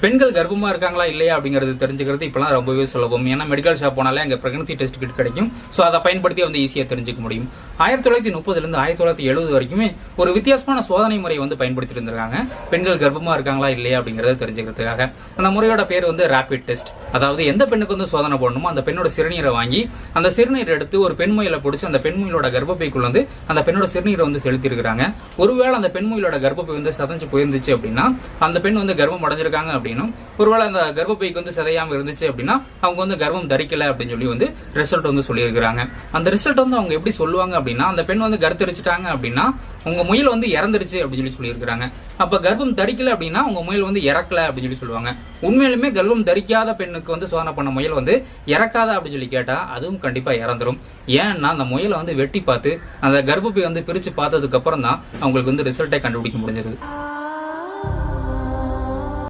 பெண்கள் கர்ப்பமா இருக்காங்களா இல்லையா அப்படிங்கறது தெரிஞ்சுக்கிறது இப்பெல்லாம் ரொம்பவே சுலபம். ஏன்னா மெடிக்கல் ஷாப் போனாலே அங்க பிரெக்னன்சி டெஸ்ட் கிட் கிடைக்கும். சோ அதை பயன்படுத்தி வந்து ஈஸியா தெரிஞ்சுக்க முடியும். 1930 இருந்து 1970 வரைக்குமே ஒரு வித்தியாசமான சோதனை முறையை வந்து பயன்படுத்தி இருந்திருக்காங்க பெண்கள் கர்ப்பமா இருக்காங்களா இல்லையா அப்படிங்கறத தெரிஞ்சுக்கிறதுக்காக. அந்த முறையோட பேர் வந்து ரேபிட் டெஸ்ட். அதாவது எந்த பெண்ணுக்கு வந்து சோதனை போடணுமோ அந்த பெண்ணோட சிறுநீரை வாங்கி அந்த சிறுநீர் எடுத்து ஒரு பெண்மொயில பிடிச்சி அந்த பெண்மொயிலோட கர்ப்பப்பைக்குள்ள வந்து அந்த பெண்ணோட சிறுநீரை வந்து செலுத்தி இருக்காங்க. ஒருவேளை அந்த பெண்மொயிலோட கர்ப்பப்பை வந்து சதஞ்சு போயிருந்துச்சு அப்படின்னா அந்த பெண் வந்து கர்ப்பம் அடைஞ்சிருக்காங்க அப்படின்னும், ஒருவேளை அந்த கர்ப்பப்பைக்கு வந்து சிதையாம இருந்துச்சு அப்படின்னா அவங்க வந்து கர்ப்பம் தரிக்கல அப்படின்னு சொல்லி வந்து ரிசல்ட் வந்து சொல்லியிருக்காங்க. அந்த ரிசல்ட் வந்து அவங்க எப்படி சொல்லுவாங்க அப்படின்னா, அந்த பெண் வந்து கருத்தரிச்சிட்டாங்க அப்படின்னா உங்க முயல் வந்து இறந்துருச்சு அப்படின்னு சொல்லி இருக்காங்க. அப்ப கர்ப்பம் தரிக்கல அப்படின்னா உங்க முயல் வந்து இறக்கல அப்படின்னு சொல்லி சொல்லுவாங்க. உண்மையிலுமே கர்ப்பம் தரிக்காத பெண்ணுக்கு வந்து சோதனை பண்ண முயல் வந்து இறக்காத அப்படின்னு சொல்லி கேட்டா அதுவும் கண்டிப்பா இறந்துரும். ஏன்னா அந்த முயலை வந்து வெட்டி பார்த்து அந்த கர்ப்பப்பை வந்து பிரிச்சு பார்த்ததுக்கு அப்புறம் தான் அவங்களுக்கு வந்து ரிசல்ட்டை கண்டுபிடிக்க முடிஞ்சது.